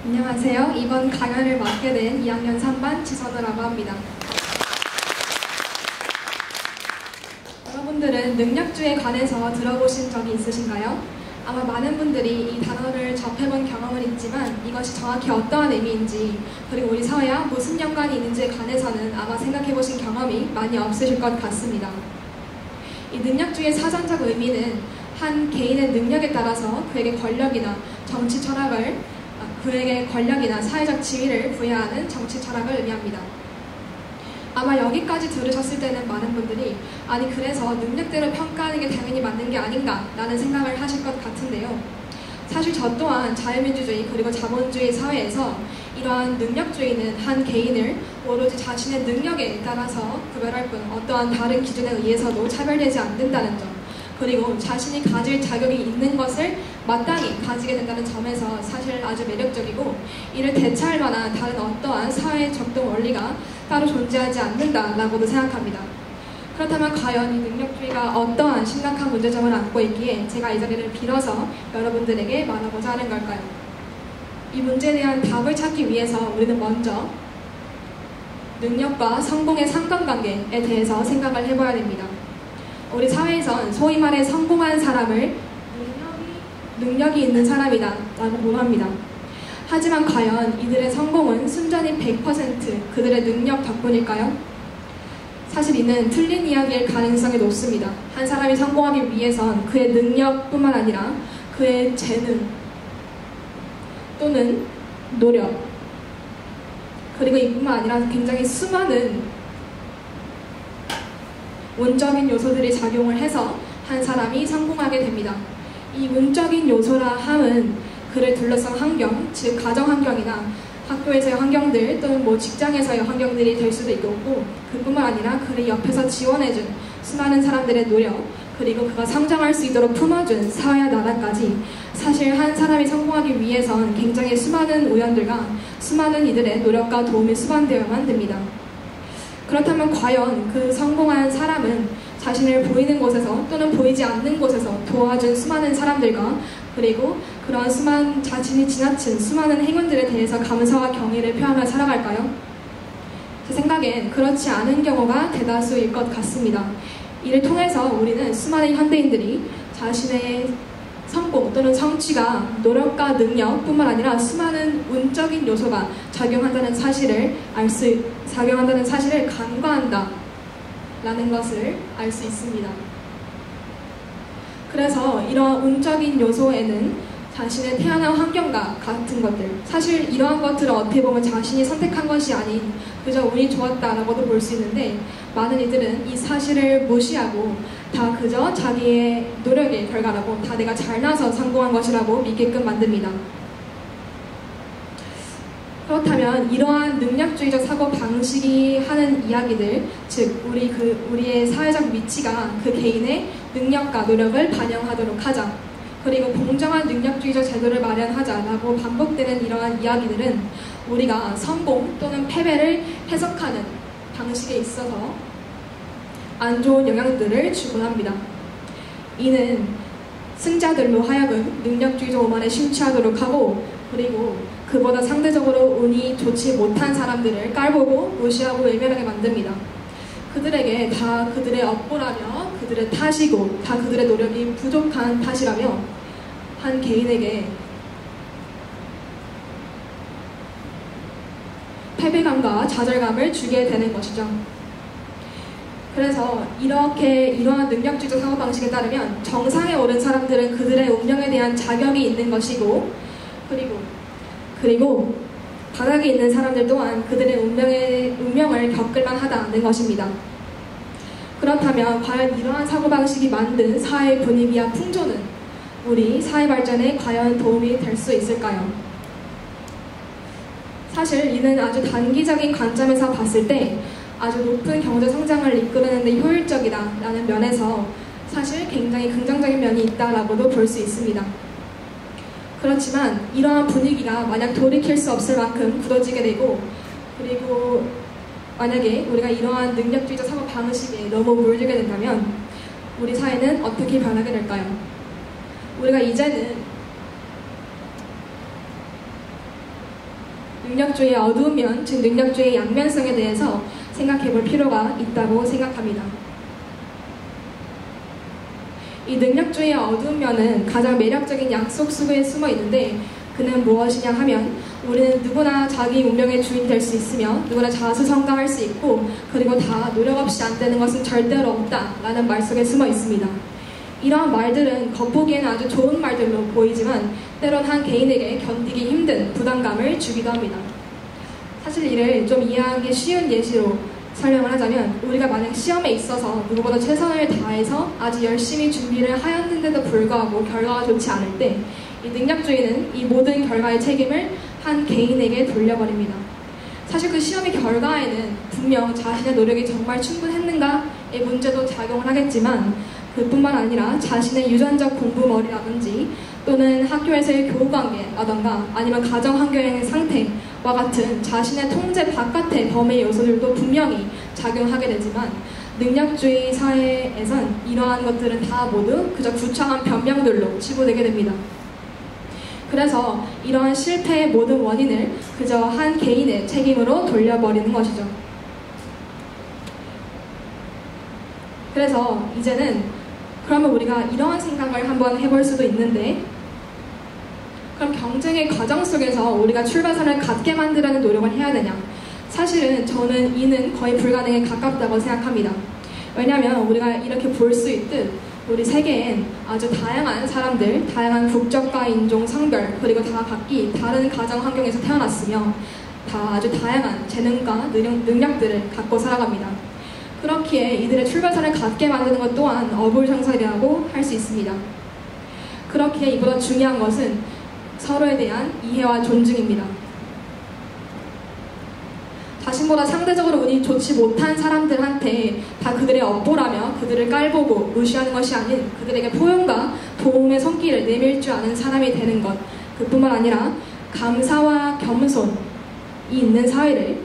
안녕하세요. 이번 강연을 맡게 된 2학년 3반 지선우라고 합니다. 여러분들은 능력주의에 관해서 들어보신 적이 있으신가요? 아마 많은 분들이 이 단어를 접해본 경험은 있지만 이것이 정확히 어떠한 의미인지, 그리고 우리 사회와 무슨 연관이 있는지에 관해서는 아마 생각해보신 경험이 많이 없으실 것 같습니다. 이 능력주의의 사전적 의미는 한 개인의 능력에 따라서 그에게 권력이나 정치 철학을 그에게 권력이나 사회적 지위를 부여하는 정치 철학을 의미합니다. 아마 여기까지 들으셨을 때는 많은 분들이 아니 그래서 능력대로 평가하는 게 당연히 맞는 게 아닌가 라는 생각을 하실 것 같은데요. 사실 저 또한 자유민주주의 그리고 자본주의 사회에서 이러한 능력주의는 한 개인을 오로지 자신의 능력에 따라서 구별할 뿐 어떠한 다른 기준에 의해서도 차별되지 않는다는 점, 그리고 자신이 가질 자격이 있는 것을 마땅히 가지게 된다는 점에서 사실 아주 매력적이고, 이를 대체할 만한 다른 어떠한 사회 적동 원리가 따로 존재하지 않는다라고도 생각합니다. 그렇다면 과연 이 능력주의가 어떠한 심각한 문제점을 안고 있기에 제가 이 자리를 빌어서 여러분들에게 말하고자 하는 걸까요? 이 문제에 대한 답을 찾기 위해서 우리는 먼저 능력과 성공의 상관관계에 대해서 생각을 해봐야 됩니다. 우리 사회에선 소위 말해 성공한 사람을 능력이 있는 사람이다 라고 보도합니다. 하지만 과연 이들의 성공은 순전히 100% 그들의 능력 덕분일까요? 사실 이는 틀린 이야기일 가능성이 높습니다. 한 사람이 성공하기 위해선 그의 능력뿐만 아니라 그의 재능 또는 노력, 그리고 이뿐만 아니라 굉장히 수많은 운적인 요소들이 작용을 해서 한 사람이 성공하게 됩니다. 이 운적인 요소라 함은 그를 둘러싼 환경, 즉 가정 환경이나 학교에서의 환경들 또는 직장에서의 환경들이 될 수도 있고, 그뿐만 아니라 그를 옆에서 지원해준 수많은 사람들의 노력, 그리고 그가 성장할 수 있도록 품어준 사회와 나라까지, 사실 한 사람이 성공하기 위해선 굉장히 수많은 우연들과 수많은 이들의 노력과 도움이 수반되어야만 됩니다. 그렇다면 과연 그 성공한 사람은 자신을 보이는 곳에서 또는 보이지 않는 곳에서 도와준 수많은 사람들과, 그리고 그런 자신이 지나친 수많은 행운들에 대해서 감사와 경의를 표하며 살아갈까요? 제 생각엔 그렇지 않은 경우가 대다수일 것 같습니다. 이를 통해서 우리는 수많은 현대인들이 자신의 성공 또는 성취가 노력과 능력뿐만 아니라 수많은 운적인 요소가 작용한다는 사실을 간과한다 라는 것을 알 수 있습니다. 그래서 이러한 운적인 요소에는 자신의 태어난 환경과 같은 것들, 사실 이러한 것들은 어떻게 보면 자신이 선택한 것이 아닌 그저 운이 좋았다라고도 볼 수 있는데, 많은 이들은 이 사실을 무시하고 다 그저 자기의 노력의 결과라고, 다 내가 잘나서 성공한 것이라고 믿게끔 만듭니다. 그렇다면 이러한 능력주의적 사고 방식이 하는 이야기들, 즉 우리의 사회적 위치가 그 개인의 능력과 노력을 반영하도록 하자, 그리고 공정한 능력주의적 제도를 마련하자라고 반복되는 이러한 이야기들은 우리가 성공 또는 패배를 해석하는 방식에 있어서 안 좋은 영향들을 주곤 합니다. 이는 승자들로 하여금 능력주의적 오만에 심취하도록 하고, 그리고 그보다 상대적으로 운이 좋지 못한 사람들을 깔보고 무시하고 외면하게 만듭니다. 그들에게 다 그들의 업보라며 그들의 탓이고 다 그들의 노력이 부족한 탓이라며 한 개인에게 패배감과 좌절감을 주게 되는 것이죠. 그래서 이러한 능력주의적 사고방식에 따르면 정상에 오른 사람들은 그들의 운명에 대한 자격이 있는 것이고, 그리고 바닥에 있는 사람들 또한 그들의 운명을 겪을만 하다는 것입니다. 그렇다면 과연 이러한 사고방식이 만든 사회 분위기와 풍조는 우리 사회 발전에 과연 도움이 될 수 있을까요? 사실 이는 아주 단기적인 관점에서 봤을 때 아주 높은 경제 성장을 이끌어내는 데 효율적이다라는 면에서 사실 굉장히 긍정적인 면이 있다라고도 볼 수 있습니다. 그렇지만 이러한 분위기가 만약 돌이킬 수 없을 만큼 굳어지게 되고, 그리고 만약에 우리가 이러한 능력주의적 사고 방식에 너무 물들게 된다면 우리 사회는 어떻게 변하게 될까요? 우리가 이제는 능력주의의 어두운 면, 즉 능력주의의 양면성에 대해서 생각해 볼 필요가 있다고 생각합니다. 이 능력주의의 어두운 면은 가장 매력적인 약속 속에 숨어 있는데 그는 무엇이냐 하면 우리는 누구나 자기 운명의 주인 될 수 있으며 누구나 자수성가할 수 있고 그리고 다 노력 없이 안 되는 것은 절대로 없다라는 말 속에 숨어 있습니다. 이러한 말들은 겉보기에는 아주 좋은 말들로 보이지만 때론 한 개인에게 견디기 힘든 부담감을 주기도 합니다. 사실 이를 좀 이해하기 쉬운 예시로 설명을 하자면 우리가 만약 시험에 있어서 누구보다 최선을 다해서 아주 열심히 준비를 하였는데도 불구하고 결과가 좋지 않을 때 이 능력주의는 이 모든 결과의 책임을 한 개인에게 돌려버립니다. 사실 그 시험의 결과에는 분명 자신의 노력이 정말 충분했는가의 문제도 작용을 하겠지만 그뿐만 아니라 자신의 유전적 공부머리라든지 또는 학교에서의 교우관계라던가 아니면 가정환경의 상태와 같은 자신의 통제 바깥의 범위 요소들도 분명히 작용하게 되지만 능력주의 사회에선 이러한 것들은 다 모두 그저 구차한 변명들로 치부되게 됩니다. 그래서 이러한 실패의 모든 원인을 그저 한 개인의 책임으로 돌려버리는 것이죠. 그래서 이제는 그러면 우리가 이러한 생각을 한번 해볼 수도 있는데 그럼 경쟁의 과정 속에서 우리가 출발선을 같게 만들려는 노력을 해야 되냐? 사실은 저는 이는 거의 불가능에 가깝다고 생각합니다. 왜냐하면 우리가 이렇게 볼 수 있듯 우리 세계엔 아주 다양한 사람들, 다양한 국적과 인종, 성별, 그리고 다 각기 다른 가정 환경에서 태어났으며 다 아주 다양한 재능과 능력들을 갖고 살아갑니다. 그렇기에 이들의 출발선을 같게 만드는 것 또한 어불성설이라고 할 수 있습니다. 그렇기에 이보다 중요한 것은 서로에 대한 이해와 존중입니다. 자신보다 상대적으로 운이 좋지 못한 사람들한테 다 그들의 업보라며 그들을 깔보고 무시하는 것이 아닌 그들에게 포용과 도움의 손길을 내밀 줄 아는 사람이 되는 것, 그뿐만 아니라 감사와 겸손이 있는 사회를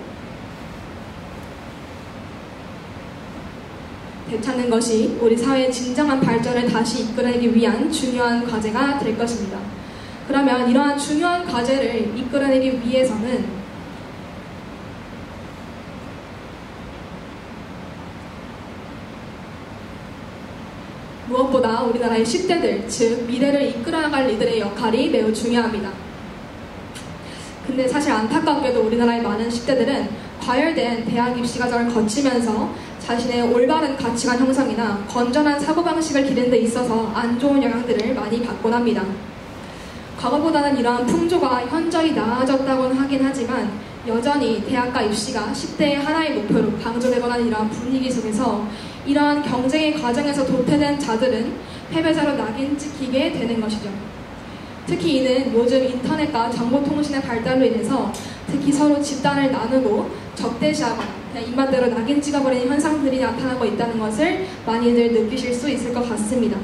되찾는 것이 우리 사회의 진정한 발전을 다시 이끌어내기 위한 중요한 과제가 될 것입니다. 그러면 이러한 중요한 과제를 이끌어내기 위해서는 무엇보다 우리나라의 10대들, 즉 미래를 이끌어나갈 이들의 역할이 매우 중요합니다. 근데 사실 안타깝게도 우리나라의 많은 10대들은 과열된 대학 입시 과정을 거치면서 자신의 올바른 가치관 형성이나 건전한 사고방식을 기르는 데 있어서 안 좋은 영향들을 많이 받곤 합니다. 과거보다는 이러한 풍조가 현저히 나아졌다고는 하긴 하지만 여전히 대학가 입시가 10대의 하나의 목표로 강조되거나 하는 이러한 분위기 속에서 이러한 경쟁의 과정에서 도태된 자들은 패배자로 낙인 찍히게 되는 것이죠. 특히 이는 요즘 인터넷과 정보통신의 발달로 인해서 특히 서로 집단을 나누고 적대시하거나 그냥 입맛대로 낙인 찍어버리는 현상들이 나타나고 있다는 것을 많이들 느끼실 수 있을 것 같습니다.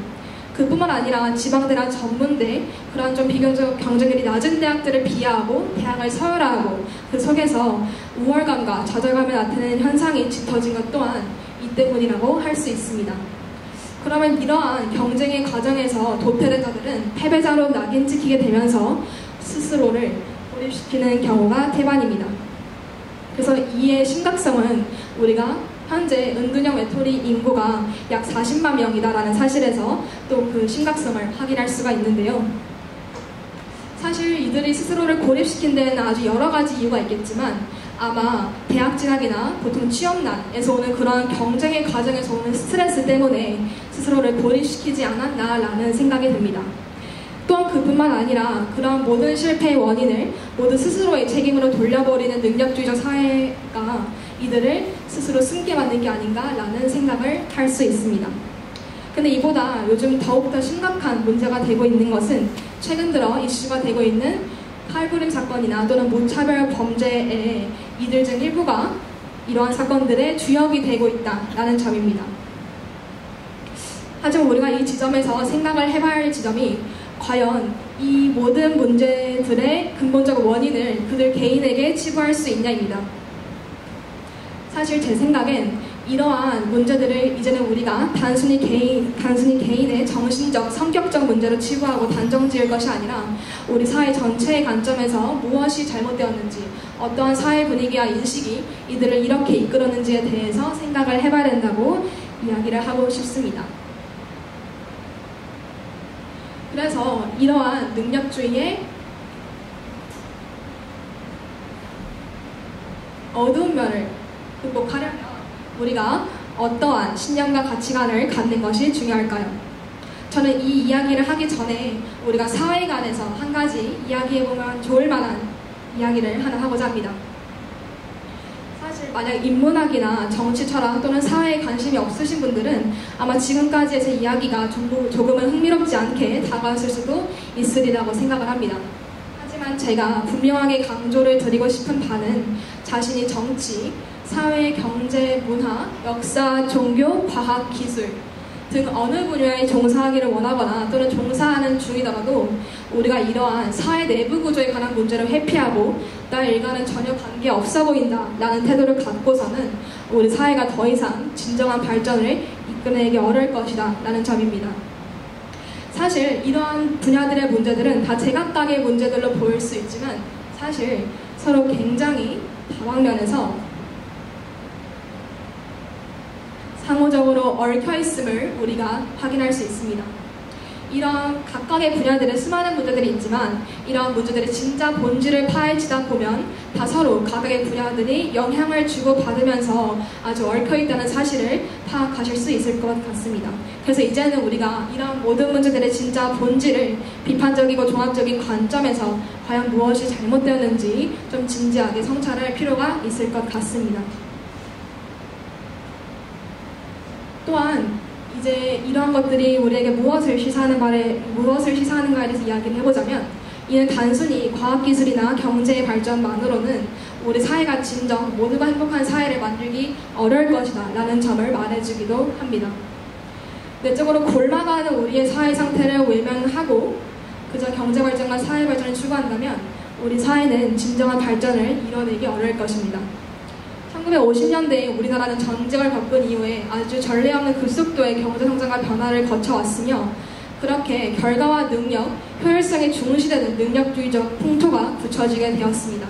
그뿐만 아니라 지방대나 전문대, 그런 좀 비교적 경쟁률이 낮은 대학들을 비하하고 대학을 서열화하고 그 속에서 우월감과 좌절감을 나타내는 현상이 짙어진 것 또한 이 때문이라고 할 수 있습니다. 그러면 이러한 경쟁의 과정에서 도태된 자들은 패배자로 낙인 찍히게 되면서 스스로를 고립시키는 경우가 태반입니다. 그래서 이의 심각성은 우리가 현재 은둔형 외톨이 인구가 약 40만 명이다라는 사실에서 또 그 심각성을 확인할 수가 있는데요. 사실 이들이 스스로를 고립시킨 데는 아주 여러 가지 이유가 있겠지만 아마 대학 진학이나 보통 취업난에서 오는 그런 경쟁의 과정에서 오는 스트레스 때문에 스스로를 고립시키지 않았나라는 생각이 듭니다. 또한 그뿐만 아니라 그런 모든 실패의 원인을 모두 스스로의 책임으로 돌려버리는 능력주의적 사회가 이들을 스스로 숨게 만든 게 아닌가라는 생각을 할 수 있습니다. 근데 이보다 요즘 더욱더 심각한 문제가 되고 있는 것은 최근 들어 이슈가 되고 있는 칼부림 사건이나 또는 무차별 범죄에 이들 중 일부가 이러한 사건들의 주역이 되고 있다는 점입니다. 하지만 우리가 이 지점에서 생각을 해봐야 할 지점이 과연 이 모든 문제들의 근본적 원인을 그들 개인에게 치부할 수 있냐입니다. 사실 제 생각엔 이러한 문제들을 이제는 우리가 단순히 개인의 정신적, 성격적 문제로 치부하고 단정 지을 것이 아니라 우리 사회 전체의 관점에서 무엇이 잘못되었는지, 어떠한 사회 분위기와 인식이 이들을 이렇게 이끌었는지에 대해서 생각을 해봐야 된다고 이야기를 하고 싶습니다. 그래서 이러한 능력주의의 어두운 면을 극복하려면 우리가 어떠한 신념과 가치관을 갖는 것이 중요할까요? 저는 이 이야기를 하기 전에 우리가 사회관에서 한 가지 이야기해보면 좋을 만한 이야기를 하나 하고자 합니다. 사실 만약 인문학이나 정치 철학 또는 사회에 관심이 없으신 분들은 아마 지금까지의 제 이야기가 조금은 흥미롭지 않게 다가왔을 수도 있으리라고 생각을 합니다. 하지만 제가 분명하게 강조를 드리고 싶은 바는 자신이 정치, 사회, 경제, 문화, 역사, 종교, 과학, 기술 등 어느 분야에 종사하기를 원하거나 또는 종사하는 중이더라도 우리가 이러한 사회 내부 구조에 관한 문제를 회피하고 나 일과는 전혀 관계없어 보인다 라는 태도를 갖고서는 우리 사회가 더 이상 진정한 발전을 이끌어내기 어려울 것이다 라는 점입니다. 사실 이러한 분야들의 문제들은 다 제각각의 문제들로 보일 수 있지만 사실 서로 굉장히 다방면에서 상호적으로 얽혀있음을 우리가 확인할 수 있습니다. 이런 각각의 분야들의 수많은 문제들이 있지만 이러한 문제들의 진짜 본질을 파헤치다 보면 다 서로 각각의 분야들이 영향을 주고받으면서 아주 얽혀있다는 사실을 파악하실 수 있을 것 같습니다. 그래서 이제는 우리가 이러한 모든 문제들의 진짜 본질을 비판적이고 종합적인 관점에서 과연 무엇이 잘못되었는지 좀 진지하게 성찰할 필요가 있을 것 같습니다. 또한 이제 이러한 것들이 우리에게 무엇을 시사하는가에 대해서 이야기를 해보자면 이는 단순히 과학기술이나 경제의 발전만으로는 우리 사회가 진정 모두가 행복한 사회를 만들기 어려울 것이다 라는 점을 말해주기도 합니다. 내적으로 골마가는 우리의 사회 상태를 외면하고 그저 경제발전과 사회발전을 추구한다면 우리 사회는 진정한 발전을 이뤄내기 어려울 것입니다. 1950년대에 우리나라는 전쟁을 겪은 이후에 아주 전례 없는 급속도의 경제성장과 변화를 거쳐왔으며 그렇게 결과와 능력, 효율성이 중시되는 능력주의적 풍토가 굳혀지게 되었습니다.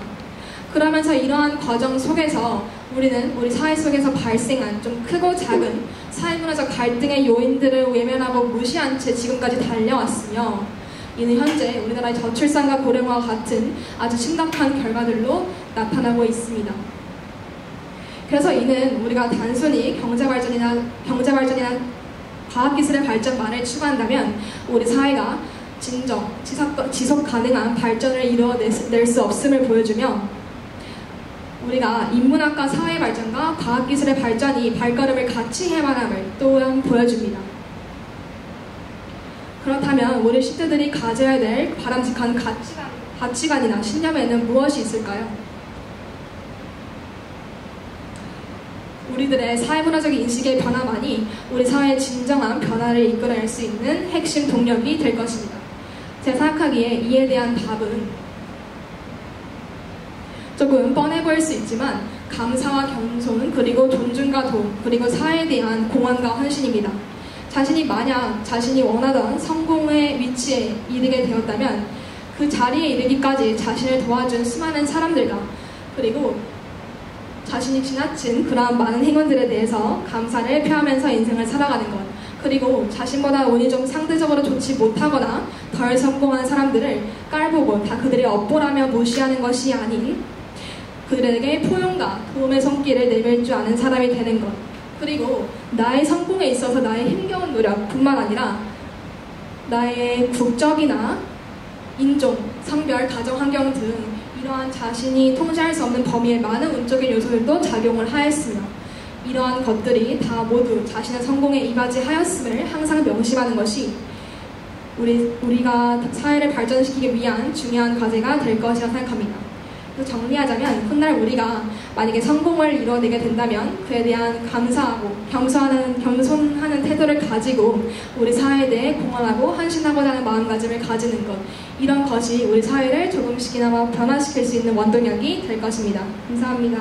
그러면서 이러한 과정 속에서 우리는 우리 사회 속에서 발생한 좀 크고 작은 사회문화적 갈등의 요인들을 외면하고 무시한 채 지금까지 달려왔으며 이는 현재 우리나라의 저출산과 고령화와 같은 아주 심각한 결과들로 나타나고 있습니다. 그래서 이는 우리가 단순히 경제발전이나 과학기술의 발전만을 추구한다면 우리 사회가 진정, 지속 가능한 발전을 이뤄낼 수 없음을 보여주며 우리가 인문학과 사회발전과 과학기술의 발전이 발걸음을 같이 해만함을 또한 보여줍니다. 그렇다면 우리 10대들이 가져야 될 바람직한 가치관이나 신념에는 무엇이 있을까요? 우리들의 사회문화적인 인식의 변화만이 우리 사회의 진정한 변화를 이끌어낼 수 있는 핵심 동력이 될 것입니다. 제가 생각하기에 이에 대한 답은 조금 뻔해 보일 수 있지만 감사와 겸손, 그리고 존중과 도움, 그리고 사회에 대한 공헌과 헌신입니다. 만약 자신이 원하던 성공의 위치에 이르게 되었다면 그 자리에 이르기까지 자신을 도와준 수많은 사람들과 그리고 자신이 지나친 그러한 많은 행운들에 대해서 감사를 표하면서 인생을 살아가는 것, 그리고 자신보다 운이 좀 상대적으로 좋지 못하거나 덜 성공한 사람들을 깔보고 다 그들의 업보라며 무시하는 것이 아닌 그들에게 포용과 도움의 손길을 내밀 줄 아는 사람이 되는 것, 그리고 나의 성공에 있어서 나의 힘겨운 노력뿐만 아니라 나의 국적이나 인종, 성별, 가정 환경 등 이러한 자신이 통제할 수 없는 범위의 많은 운적인 요소들도 작용을 하였으며 이러한 것들이 다 모두 자신의 성공에 이바지하였음을 항상 명심하는 것이 우리가 사회를 발전시키기 위한 중요한 과제가 될 것이라 생각합니다. 그래서 정리하자면 훗날 우리가 만약에 성공을 이뤄내게 된다면 그에 대한 감사하고 겸손하는 태도를 가지고 우리 사회에 대해 공헌하고 헌신하고자 하는 마음가짐을 가지는 것, 이런 것이 우리 사회를 조금씩이나마 변화시킬 수 있는 원동력이 될 것입니다. 감사합니다.